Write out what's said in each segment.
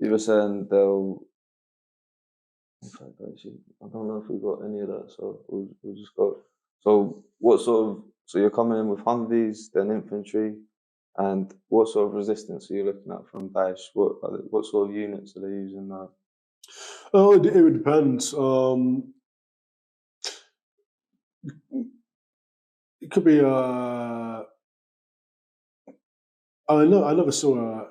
You were saying they'll. In fact, actually, I don't know if we got any of that, so we'll just go. So, what sort of? So you're coming in with Humvees, then infantry, and what sort of resistance are you looking at from Daesh? What sort of units are they using now? Oh, it would depend. It could be. I never saw.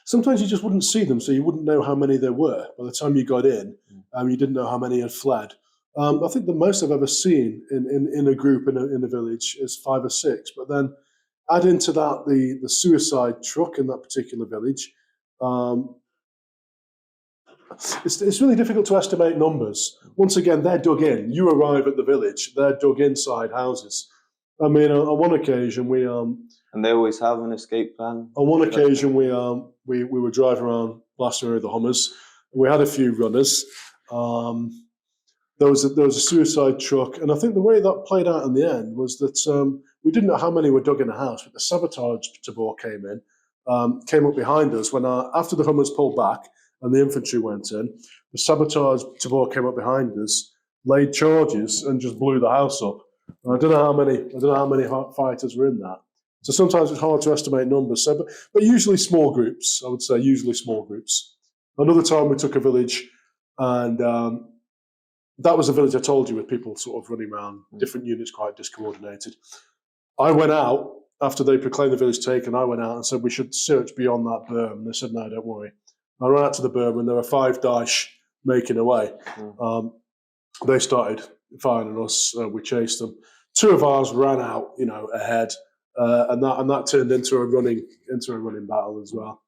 Sometimes you just wouldn't see them, so you wouldn't know how many there were. By the time you got in, you didn't know how many had fled. I think the most I've ever seen in a group in a village is 5 or 6. But then add into that the suicide truck in that particular village. It's really difficult to estimate numbers. Once again, they're dug in. You arrive at the village, they're dug inside houses. I mean, on one occasion we And they always have an escape plan. On one occasion we were driving around Glastonbury with the Hummers. And we had a few runners. There was a suicide truck, and I think the way that played out in the end was that we didn't know how many were dug in the house, but the sabotage tabor came up behind us when after the Hummers pulled back and the infantry went in. The sabotage tabor came up behind us, laid charges, and just blew the house up. And I don't know how many fighters were in that. So sometimes it's hard to estimate numbers. So, but usually small groups. I would say usually small groups. Another time we took a village, and that was a village I told you with people sort of running around, different units, quite discoordinated. I went out after they proclaimed the village taken. I went out and said we should search beyond that berm. They said no, don't worry. I ran out to the berm and there were 5 Daesh making away. They started firing on us. We chased them. 2 of ours ran out, ahead, and that turned into a running battle as well.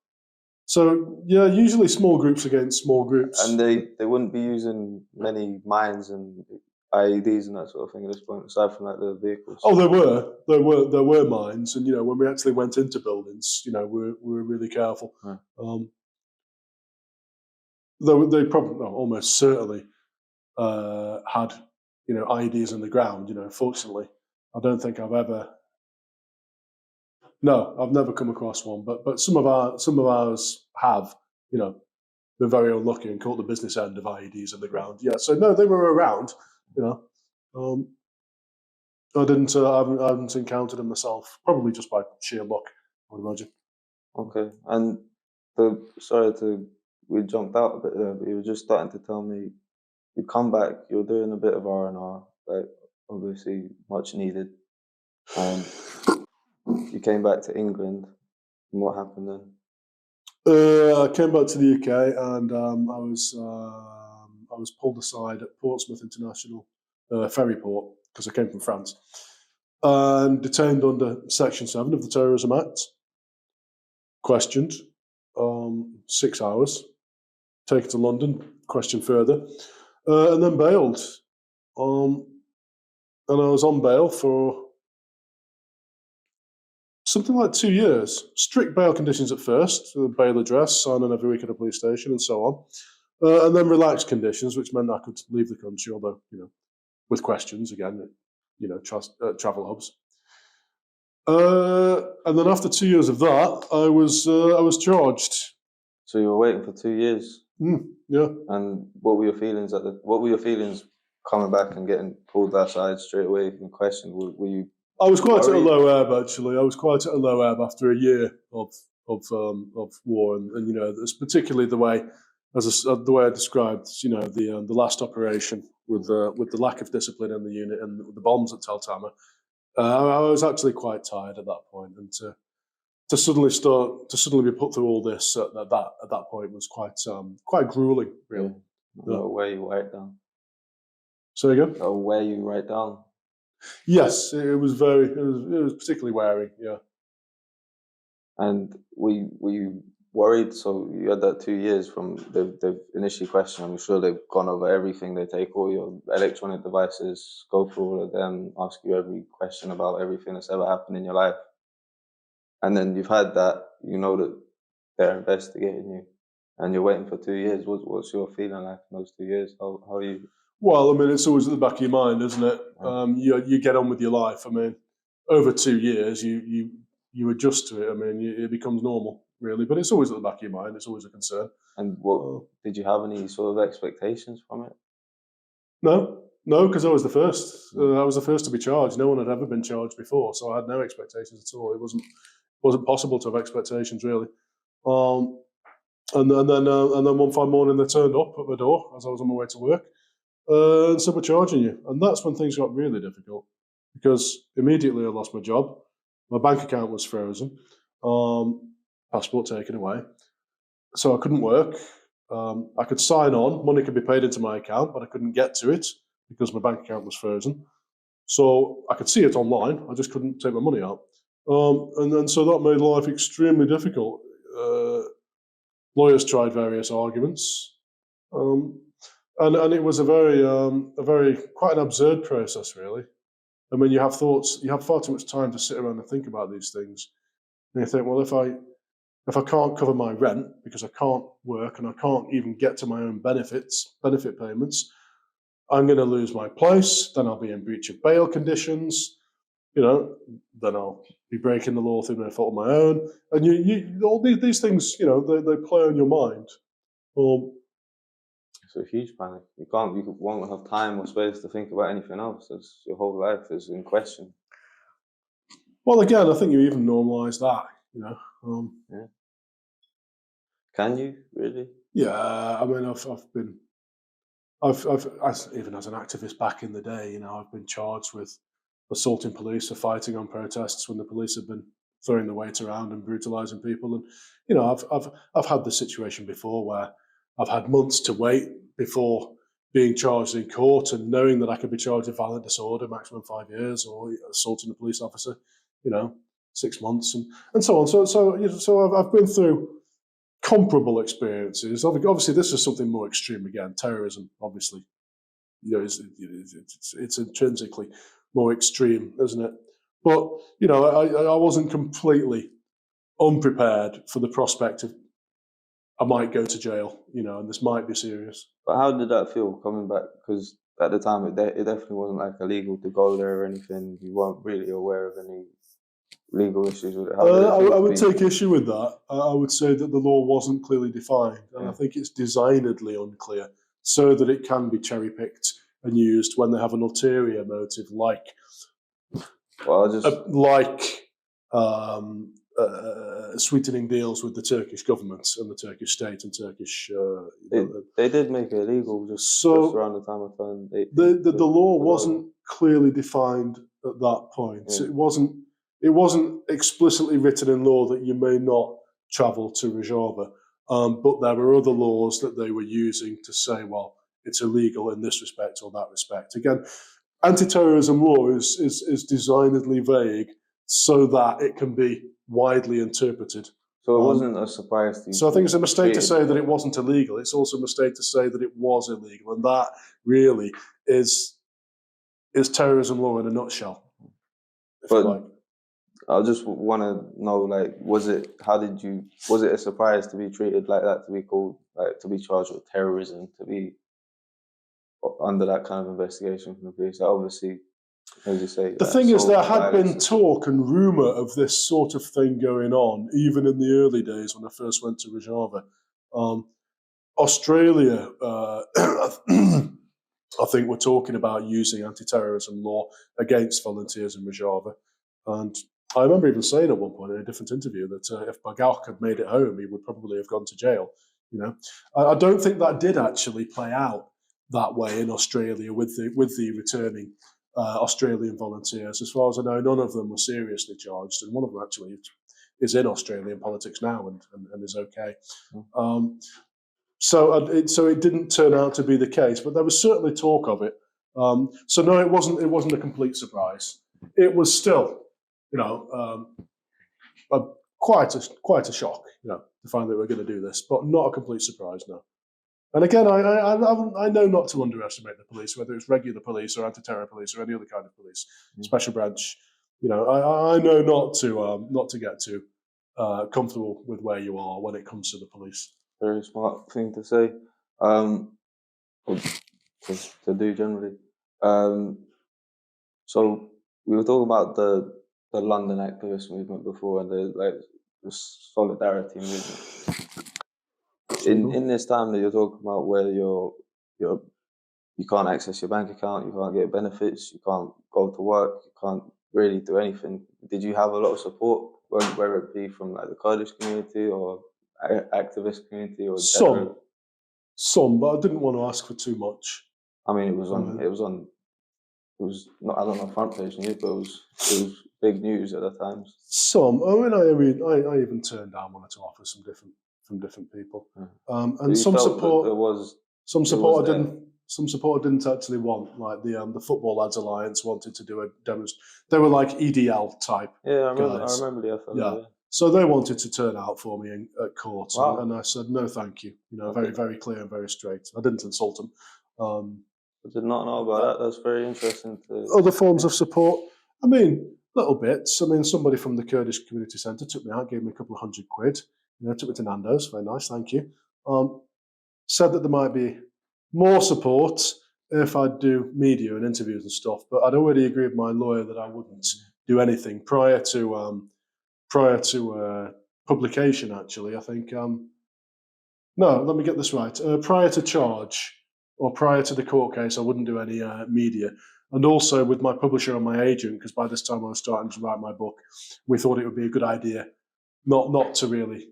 So yeah, usually small groups against small groups. And they wouldn't be using many mines and IEDs and that sort of thing at this point, aside from like the vehicles. Oh, there were mines, and when we actually went into buildings, we were really careful. They probably almost certainly had IEDs in the ground. Fortunately, I don't think I've never come across one, but some of ours have, been very unlucky and caught the business end of IEDs in the ground. Yeah, so no, they were around. I haven't encountered them myself. Probably just by sheer luck, I would imagine. Okay, and we jumped out a bit there, but you were just starting to tell me you come back. You're doing a bit of R&R, like obviously much needed. You came back to England, and what happened then? I came back to the UK, and I was pulled aside at Portsmouth International Ferry Port because I came from France, and detained under Section 7 of the Terrorism Act. Questioned, 6 hours. Taken to London, questioned further, and then bailed. And I was on bail for something like 2 years. Strict bail conditions at first, bail address, signing every week at a police station, and so on. And then relaxed conditions, which meant I could leave the country, although, with questions again, travel hubs. And then after 2 years of that, I was charged. So you were waiting for 2 years. Yeah. And what were your feelings coming back and getting pulled aside straight away and questioned? Were you? I was quite at a low ebb, actually. I was quite at a low ebb after a year of war, and it's particularly the way I described, the last operation with the lack of discipline in the unit and the bombs at Tel Tamer. I was actually quite tired at that point, and to suddenly be put through all this at that point was quite grueling, really. Where you write down. So you go. Where you write down. Yes, it was particularly wearing. Yeah. And were you worried? So you had that 2 years from the initially question. I'm sure they've gone over everything. They take all your electronic devices, go through all of them, ask you every question about everything that's ever happened in your life. And then you've had that, that they're investigating you, and you're waiting for 2 years. What's your feeling like in those 2 years? How are you? Well, I mean, it's always at the back of your mind, isn't it? You get on with your life. I mean, over 2 years, you adjust to it. I mean, it becomes normal. really, but it's always at the back of your mind. It's always a concern. And what did you have any sort of expectations from it? No, because I was the first. I was the first to be charged. No one had ever been charged before, so I had no expectations at all. It wasn't possible to have expectations really. Um, and then one fine morning they turned up at my door as I was on my way to work and said we're charging you. And that's when things got really difficult because immediately I lost my job. My bank account was frozen, passport taken away, so I couldn't work. I could sign on, money could be paid into my account, but I couldn't get to it because my bank account was frozen. So I could see it online, I just couldn't take my money out. And so that made life extremely difficult. Lawyers tried various arguments, um, and it was a very quite an absurd process, really. I mean, you have thoughts, you have far too much time to sit around and think about these things, and you think, well, if I can't cover my rent because I can't work and I can't even get to my own benefit payments, I'm going to lose my place. Then I'll be in breach of bail conditions. You know, then I'll be breaking the law through no fault of my own. And you all these things, they play on your mind. It's a huge panic. You won't have time or space to think about anything else. Your whole life is in question. Well, again, I think you even normalise that. Yeah. Can you really? Yeah, I mean, even as an activist back in the day, I've been charged with assaulting police or fighting on protests when the police have been throwing the weight around and brutalising people. And I've had this situation before where I've had months to wait before being charged in court, and knowing that I could be charged with violent disorder, maximum 5 years, or assaulting a police officer, 6 months, and so on. So I've been through comparable experiences. Obviously, this is something more extreme again. Terrorism, obviously, it's intrinsically more extreme, isn't it? But I wasn't completely unprepared for the prospect of I might go to jail, and this might be serious. But how did that feel coming back? Because at the time, it definitely wasn't like illegal to go there or anything. You weren't really aware of any legal issues with it. How did it feel I would to be? take issue with that. I would say that the law wasn't clearly defined, and I think it's designedly unclear so that it can be cherry picked and used when they have an ulterior motive, like sweetening deals with the Turkish government and the Turkish state and Turkish. They did make it illegal just around the time I turned 18. The law wasn't clearly defined at that point. Yeah. It wasn't explicitly written in law that you may not travel to Rojava, but there were other laws that they were using to say, well, it's illegal in this respect or that respect. Again, anti-terrorism law is designedly vague so that it can be widely interpreted. So it wasn't a surprise to you. So I think it's a mistake to say that it wasn't illegal. It's also a mistake to say that it was illegal, and that really is terrorism law in a nutshell. But I just want to know, was it a surprise to be treated like that, to be called, to be charged with terrorism, to be under that kind of investigation from the police? Obviously, as you say, the thing is, there had been talk and rumour of this sort of thing going on, even in the early days when I first went to Rojava. Australia, I think we're talking about using anti-terrorism law against volunteers in Rojava. And I remember even saying at one point in a different interview that if Bagauch had made it home, he would probably have gone to jail. I don't think that did actually play out that way in Australia with the returning Australian volunteers. As far as I know, none of them were seriously charged, and one of them actually is in Australian politics now and is okay. So it didn't turn out to be the case, but there was certainly talk of it. So no, it wasn't a complete surprise. It was still, quite a shock, to find that we're going to do this, but not a complete surprise, no. And again, I know not to underestimate the police, whether it's regular police or anti-terror police or any other kind of police, special branch. I know not to get too comfortable with where you are when it comes to the police. Very smart thing to say, to do generally. So we were talking about the London activist movement before, and this solidarity movement. Absolutely. In this time that you're talking about, where you can't access your bank account, you can't get benefits, you can't go to work, you can't really do anything. Did you have a lot of support, whether it be from like the Kurdish community or activist community or general? Some, but I didn't want to ask for too much. I mean, it was not, I don't know, front page news, but it was big news at the times. Some. I even turned down one or two offers from different people, and some support. Some support I didn't actually want. Like the Football Lads Alliance wanted to do a demonstration. They were like EDL type. Yeah, guys. I remember the FLA. Yeah. So they wanted to turn out for me at court, Wow. and I said no, thank you. Very, very clear and very straight. I didn't insult them. I did not know about that. That's very interesting. Other forms of support. I mean, little bits. I mean, somebody from the Kurdish Community Centre took me out, gave me a couple of £100. Took me to Nando's. Very nice, thank you. Said that there might be more support if I'd do media and interviews and stuff, but I'd already agreed with my lawyer that I wouldn't do anything prior to publication. Actually, I think no. Let me get this right. Prior to charge or prior to the court case, I wouldn't do any media. And also with my publisher and my agent, because by this time I was starting to write my book, we thought it would be a good idea not to really,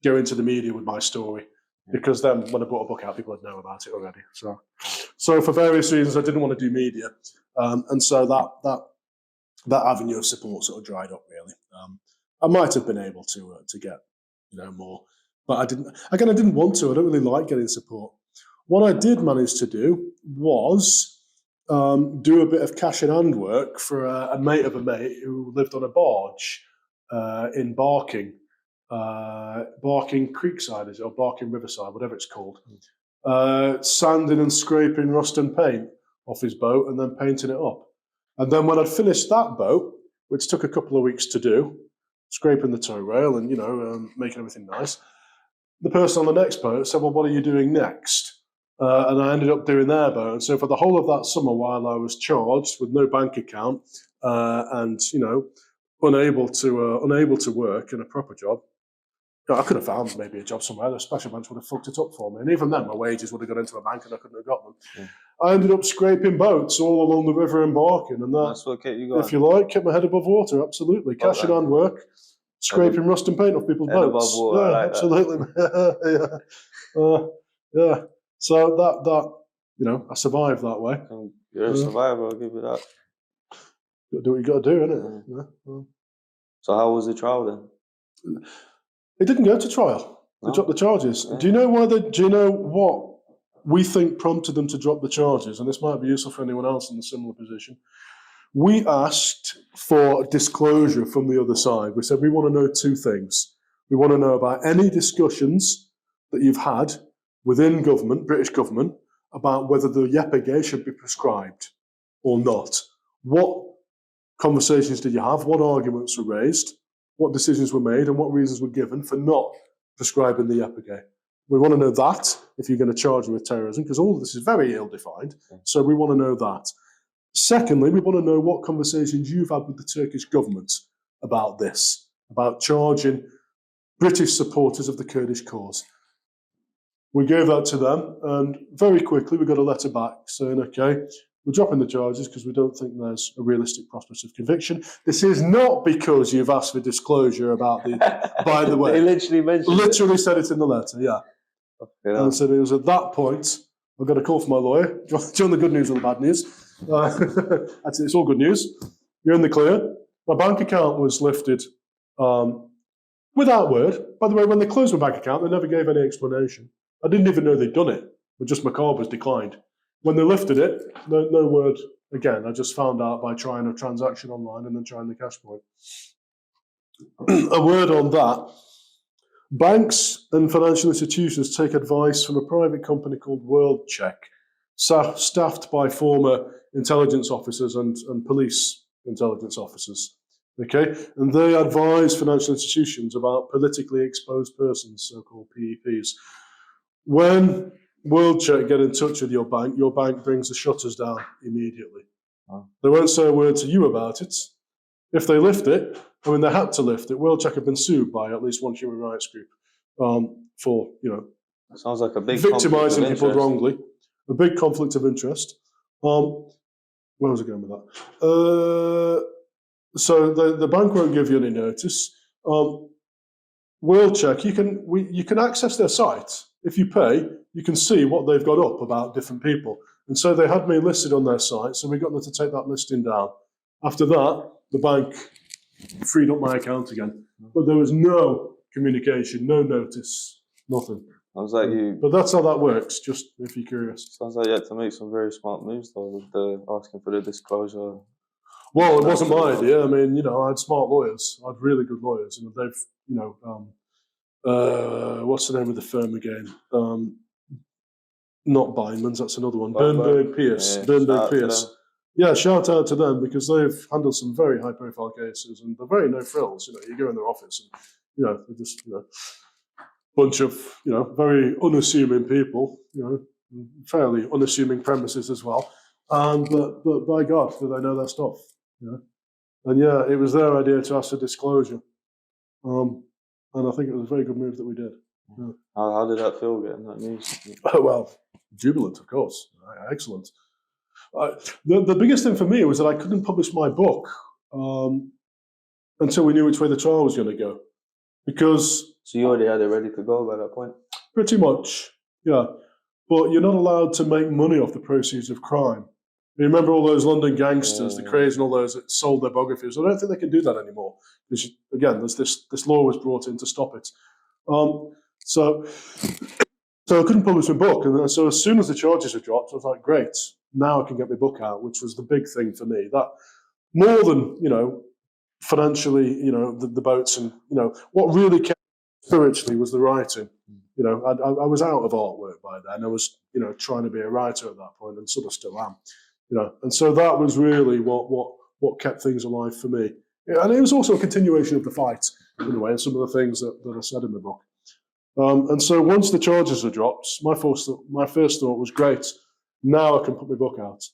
go into the media with my story, because then when I brought a book out, people would know about it already. So for various reasons, I didn't want to do media, and so that avenue of support sort of dried up. Really, I might have been able to get more, but I didn't. Again, I didn't want to. I don't really like getting support. What I did manage to do was do a bit of cash in hand work for a mate of a mate who lived on a barge in Barking Creekside, is it, or Barking Riverside, whatever it's called, sanding and scraping rust and paint off his boat and then painting it up. And then when I'd finished that boat, which took a couple of weeks to do, scraping the tow rail and making everything nice, the person on the next boat said, well, what are you doing next? And I ended up doing their boat. And so for the whole of that summer, while I was charged with no bank account and unable to work in a proper job, I could have found maybe a job somewhere. The special branch would have fucked it up for me, and even then, my wages would have gone into a bank, and I couldn't have got them. Yeah. I ended up scraping boats all along the river in Barking, and that's what kept you going. If you like, kept my head above water. Absolutely, cash in hand work, scraping rust and paint off people's boats. Above water, yeah, like absolutely. Yeah. So that I survived that way. You're a survivor. I'll give you that. You got to do what you got to do, innit? Yeah. So how was the trial then? It didn't go to trial. They dropped the charges. Yeah. Do you know why? Do you know what we think prompted them to drop the charges? And this might be useful for anyone else in a similar position. We asked for disclosure from the other side. We said we want to know two things. We want to know about any discussions that you've had within government, British government, about whether the YPG should be prescribed or not. What conversations did you have? What arguments were raised? What decisions were made and what reasons were given for not prescribing the YPG? We want to know that if you're going to charge them with terrorism, because all of this is very ill-defined. So we want to know that. Secondly, we want to know what conversations you've had with the Turkish government about this, about charging British supporters of the Kurdish cause. We gave that to them, and very quickly we got a letter back saying, okay, we're dropping the charges because we don't think there's a realistic prospect of conviction. This is not because you've asked for disclosure about the, by the way. They literally said it in the letter, yeah. And so it was at that point, I got a call from my lawyer. Do you want the good news or the bad news? Actually, it's all good news. You're in the clear. My bank account was lifted without word. By the way, when they closed my bank account, they never gave any explanation. I didn't even know they'd done it, but just my card was declined. When they lifted it, no word again. I just found out by trying a transaction online and then trying the cash point. A word on that. Banks and financial institutions take advice from a private company called WorldCheck, staffed by former intelligence officers and police intelligence officers. Okay, and they advise financial institutions about politically exposed persons, so-called PEPs. When WorldCheck get in touch with your bank brings the shutters down immediately. They won't say a word to you about it. If they lift it, I mean, they had to lift it. WorldCheck have been sued by at least one human rights group for, Sounds like a big victimising people interest. wrongly. A big conflict of interest. Where was I going with that? So the bank won't give you any notice. WorldCheck, you can access their site. If you pay, you can see what they've got up about different people. And so they had me listed on their site, so we got them to take that listing down. After that, the bank freed up my account again. But there was no communication, no notice, nothing. Sounds like you. But that's how that works, just if you're curious. Sounds like you had to make some very smart moves though, with the asking for the disclosure. Well, it wasn't my idea. I mean, I had smart lawyers. I had really good lawyers, and they've, what's the name of the firm again? Not Bindmans, that's another one. Bernberg Pierce. Yeah, Bernberg Pierce. Yeah, shout out to them because they've handled some very high-profile cases, and they're very no frills. You go in their office, and they're just bunch of very unassuming people, fairly unassuming premises as well. But by God, do they know their stuff? And yeah, it was their idea to ask for disclosure, and I think it was a very good move that we did. Yeah. How did that feel getting that news? Well, jubilant, of course, excellent. The biggest thing for me was that I couldn't publish my book until we knew which way the trial was going to go, because. So you already had it ready to go by that point? Pretty much, yeah. But you're not allowed to make money off the proceeds of crime. You remember all those London gangsters, the Craze and all those that sold their biographies? I don't think they can do that anymore. Because, again, this law was brought in to stop it. So I couldn't publish my book. And so as soon as the charges were dropped, I was like, great, now I can get my book out, which was the big thing for me. That more than, financially, the boats and, what really kept spiritually was the writing. I was out of artwork by then. I was, trying to be a writer at that point, and sort of still am. And so that was really what kept things alive for me. And it was also a continuation of the fight in a way, and some of the things that I said in the book. And so once the charges were dropped, my first thought was, great, now I can put my book out.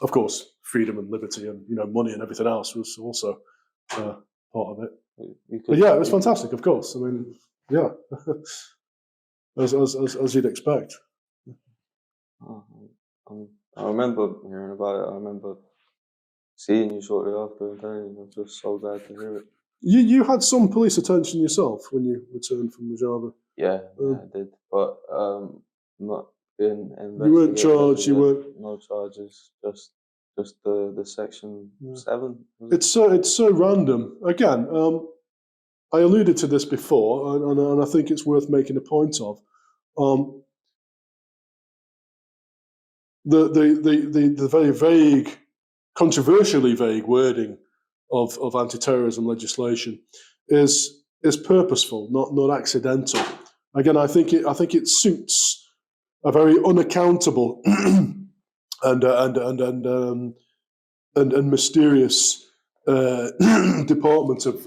Of course, freedom and liberty and money and everything else was also part of it. But yeah, it was fantastic. Of course, I mean, yeah, as you'd expect. I remember hearing about it. I remember seeing you shortly after, and I'm just so glad to hear it. You had some police attention yourself when you returned from Rojava. Yeah, I did, but not being investigated. You weren't charged. You weren't. No charges. Just the section 7. It's so random. Again, I alluded to this before, and I think it's worth making a point of. The very vague, controversially vague wording of anti-terrorism legislation is purposeful, not accidental. Again, I think it suits a very unaccountable and mysterious department of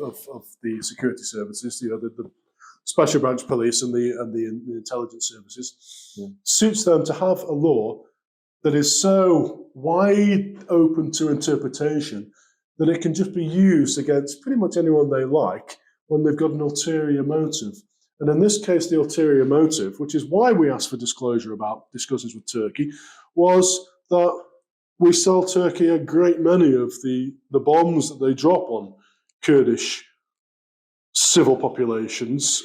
the security services, the special branch police and the intelligence services. Suits them to have a law that is so wide open to interpretation that it can just be used against pretty much anyone they like when they've got an ulterior motive. And in this case, the ulterior motive, which is why we asked for disclosure about discussions with Turkey, was that we sell Turkey a great many of the bombs that they drop on Kurdish civil populations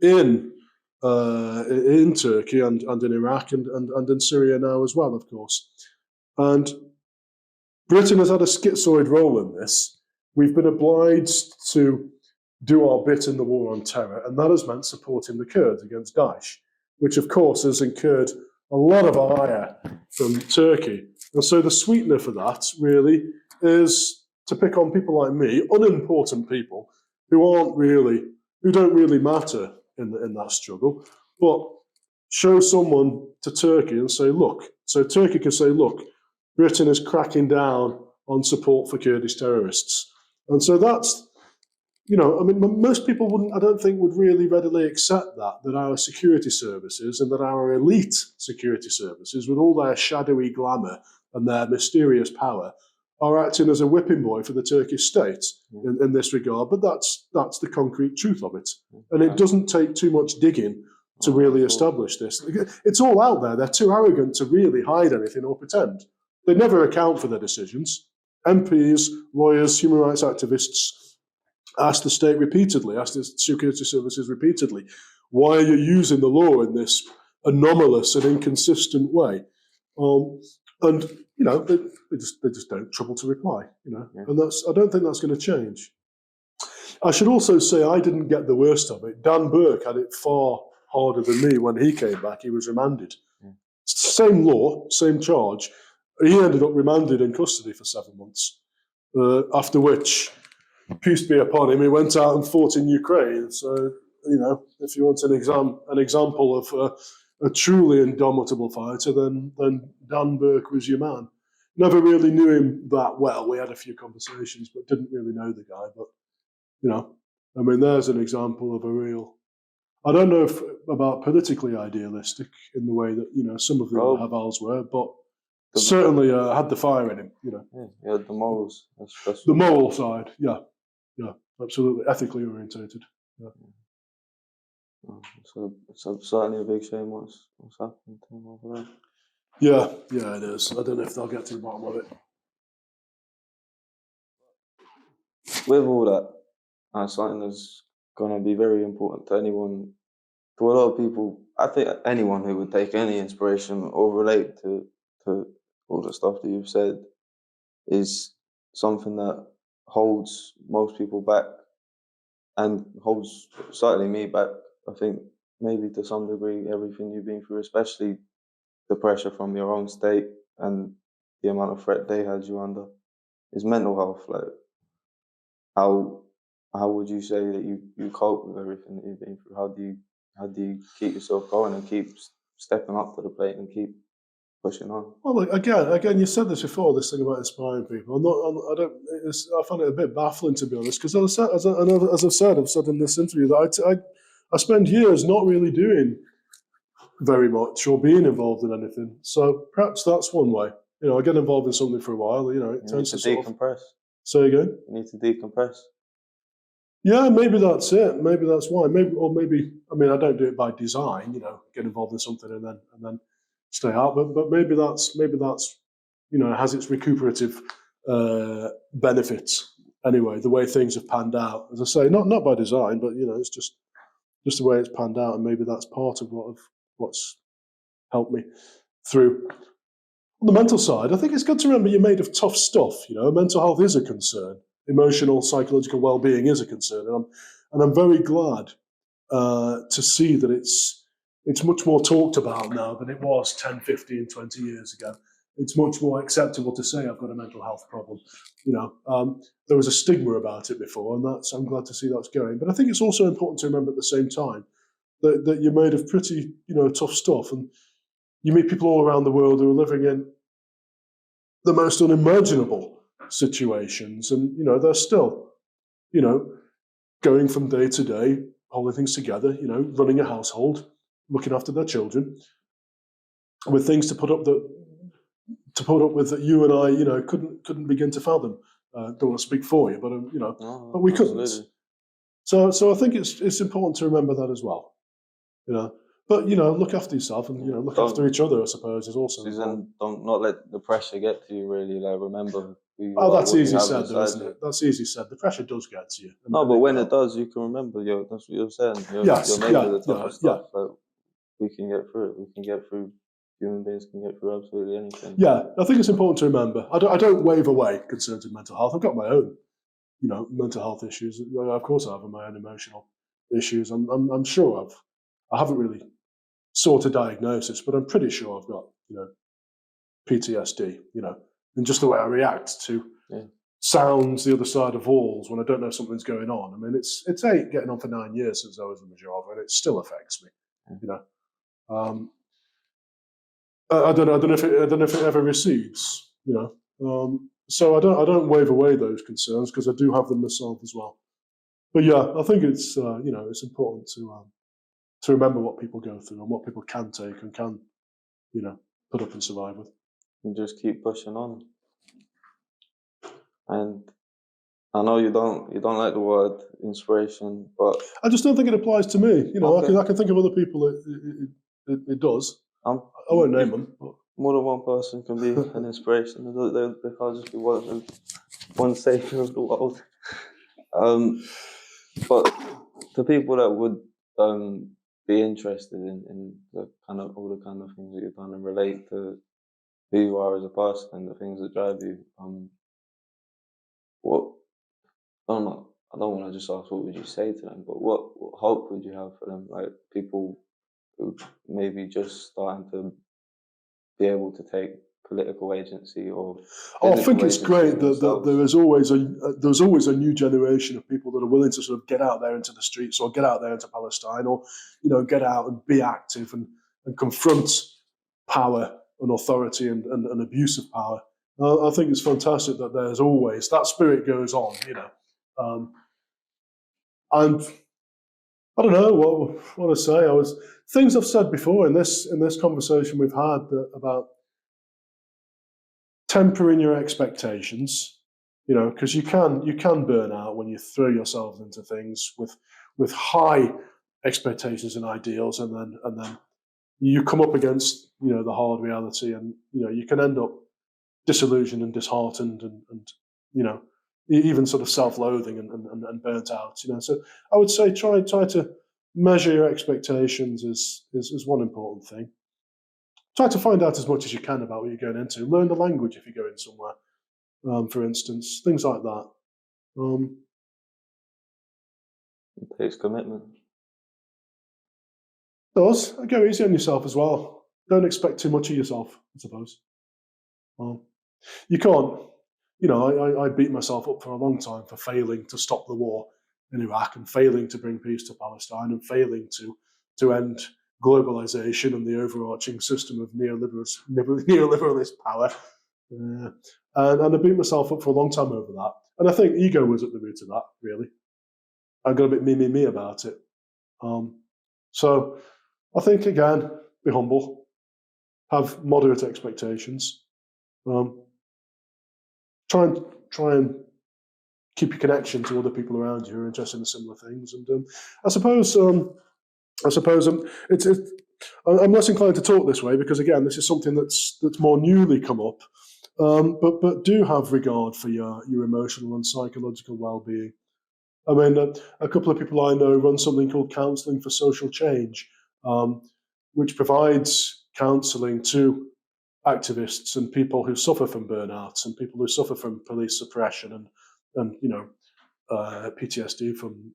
in Turkey and in Iraq and in Syria now as well, of course. And Britain has had a schizoid role in this. We've been obliged to do our bit in the war on terror, and that has meant supporting the Kurds against Daesh, which of course has incurred a lot of ire from Turkey. And so the sweetener for that really is to pick on people like me, unimportant people who don't really matter in that struggle, but show someone to Turkey and say, look, so Turkey can say, look, Britain is cracking down on support for Kurdish terrorists. And so that's, most people I don't think would really readily accept that our security services and that our elite security services, with all their shadowy glamour and their mysterious power, are acting as a whipping boy for the Turkish state in this regard. But that's the concrete truth of it, and it doesn't take too much digging to really establish this. It's all out there. They're too arrogant to really hide anything or pretend. They never account for their decisions. MPs, lawyers, human rights activists ask the state repeatedly, ask the security services repeatedly, why are you using the law in this anomalous and inconsistent way? And they just don't trouble to reply. And I don't think that's going to change. I should also say I didn't get the worst of it. Dan Burke had it far harder than me when he came back. He was remanded. Same law, same charge. He ended up remanded in custody for 7 months, after which, peace be upon him, he went out and fought in Ukraine. So, if you want an example of a truly indomitable fighter, then Dan Burke was your man. Never really knew him that well. We had a few conversations, but didn't really know the guy. But, there's an example of a real... I don't know if about politically idealistic in the way that, some of the other Havals were, but certainly had the fire in him, He had the morals. That's the moral side, yeah, absolutely. Ethically orientated. Yeah. So it's certainly a big shame what's happened to him over there. Yeah, it is. I don't know if they'll get to the bottom of it. With all that, something that's going to be very important to anyone, to a lot of people. I think anyone who would take any inspiration or relate to all the stuff that you've said is something that holds most people back and holds certainly me back. I think maybe to some degree everything you've been through, especially the pressure from your own state and the amount of threat they had you under, is mental health. Like, how would you say that you cope with everything that you've been through? How do you keep yourself going and keep stepping up to the plate and keep pushing on? Well, again, you said this before. This thing about inspiring people. I find it a bit baffling, to be honest, because as I've said in this interview, that I spend years not really doing very much or being involved in anything. So perhaps that's one way. I get involved in something for a while. It tends to decompress. Say again. You need to decompress. Yeah, maybe that's it. Maybe that's why. Maybe. I mean, I don't do it by design. Get involved in something and then stay out. But maybe that's has its recuperative benefits anyway. The way things have panned out, as I say, not by design, but it's just the way it's panned out, and maybe that's part of what's helped me through. On the mental side, I think it's good to remember you're made of tough stuff. Mental health is a concern. Emotional, psychological well-being is a concern, and I'm very glad to see that it's much more talked about now than it was 10, 15, 20 years ago. It's much more acceptable to say I've got a mental health problem. There was a stigma about it before, and I'm glad to see that's going. But I think it's also important to remember at the same time that you're made of pretty, tough stuff, and you meet people all around the world who are living in the most unimaginable situations, and they're still, going from day to day, holding things together, running a household, looking after their children, with things to put up with that you and I, couldn't begin to fathom. Don't want to speak for you, but but we couldn't. So I think it's important to remember that as well. But look after yourself and look after each other, I suppose, is also. Susan, not let the pressure get to you. Really, remember. That's easy said, though, isn't it? That's easy said. The pressure does get to you. No, but when it does, you can remember. That's what you're saying. You're made of the toughest stuff. Like, we can get through it. We can get through. Human beings can get through absolutely anything. Yeah, I think it's important to remember. I don't wave away concerns of mental health. I've got my own, mental health issues. Of course, I have my own emotional issues. I'm sure I haven't really sought a diagnosis, but I'm pretty sure I've got, PTSD, and just the way I react to sounds the other side of walls when I don't know something's going on. I mean, it's getting on for 9 years since I was in the job, and it still affects me, I don't know if it ever recedes, so I don't wave away those concerns because I do have them myself as well. But yeah, I think it's it's important to remember what people go through and what people can take and can put up and survive with, and just keep pushing on. And I know you don't like the word inspiration, but I just don't think it applies to me. You know, okay, I can think of other people it does. I'm, I won't name them. But more than one person can be an inspiration. They can't just be one savior of the world. But to people that would be interested in the kind of all the kind of things that you've done and relate to who you are as a person and the things that drive you, what I don't know. I don't want to just ask what would you say to them, but what hope would you have for them? Like people who maybe just starting to be able to take political agency or I think physical it's agency great in that themselves. there's always a new generation of people that are willing to sort of get out there into the streets or get out there into Palestine or get out and be active and confront power and authority and abuse of power. I think it's fantastic that there's always that spirit goes on. And I don't know what to say. Things I've said before in this conversation we've had about tempering your expectations, because you can burn out when you throw yourselves into things with high expectations and ideals, and then you come up against the hard reality, and you can end up disillusioned and disheartened, and even sort of self-loathing and burnt out. So I would say try to measure your expectations is one important thing. Try to find out as much as you can about what you're going into. Learn the language if you're going somewhere, for instance, things like that. It takes commitment. Does go easy on yourself as well. Don't expect too much of yourself, I suppose. You can't. I beat myself up for a long time for failing to stop the war in Iraq and failing to bring peace to Palestine and failing to end globalization and the overarching system of neoliberalist power. And I beat myself up for a long time over that. And I think ego was at the root of that, really. I got a bit me about it. So I think, again, be humble, have moderate expectations, try and keep your connection to other people around you who are interested in similar things. And I suppose it's I'm less inclined to talk this way because, again, this is something that's more newly come up. But do have regard for your emotional and psychological well-being. I mean, a couple of people I know run something called Counselling for Social Change, which provides counselling to activists and people who suffer from burnouts and people who suffer from police suppression and PTSD from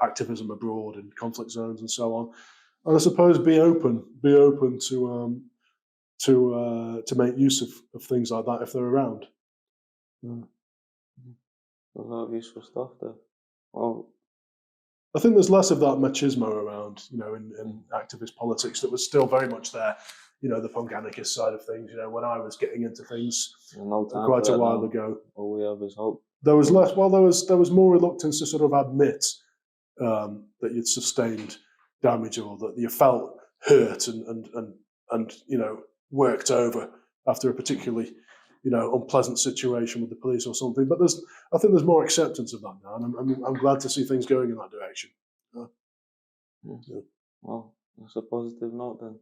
activism abroad in conflict zones and so on. And I suppose be open to make use of things like that if they're around. A lot of useful stuff there. Well, I think there's less of that machismo around, in activist politics that was still very much there. The punk anarchist side of things. When I was getting into things no time quite for a that while now. ago, All we have is hope. there was less. Well, there was more reluctance to sort of admit that you'd sustained damage or that you felt hurt and worked over after a particularly unpleasant situation with the police or something. But I think there's more acceptance of that now, and I'm glad to see things going in that direction. Yeah. Well, that's a positive note then.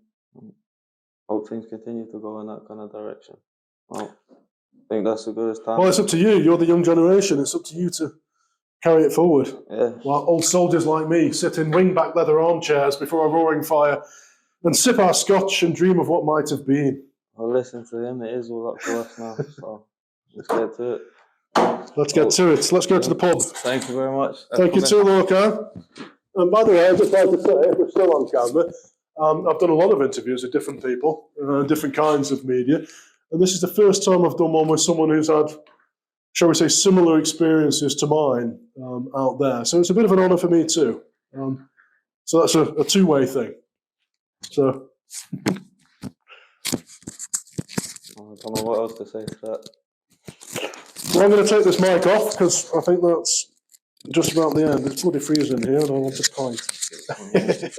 Hope things continue to go in that kind of direction. Well, I think that's as good as time. Well, it's up to you. You're the young generation. It's up to you to carry it forward. Yeah. While old soldiers like me sit in wing-back leather armchairs before a roaring fire and sip our scotch and dream of what might have been. Well, listen to him. It is all up to us now. So let's get to it. Let's get to it. Let's go to the pub. Thank you very much. Thank you too, Lorcan. And by the way, I'd just like to say, if we're still on camera, I've done a lot of interviews with different people, different kinds of media, and this is the first time I've done one with someone who's had, shall we say, similar experiences to mine out there. So it's a bit of an honour for me too. So that's a two-way thing. So I don't know what else to say to that. Well, I'm going to take this mic off because I think that's just about the end. It's bloody freezing in here and I want a pint.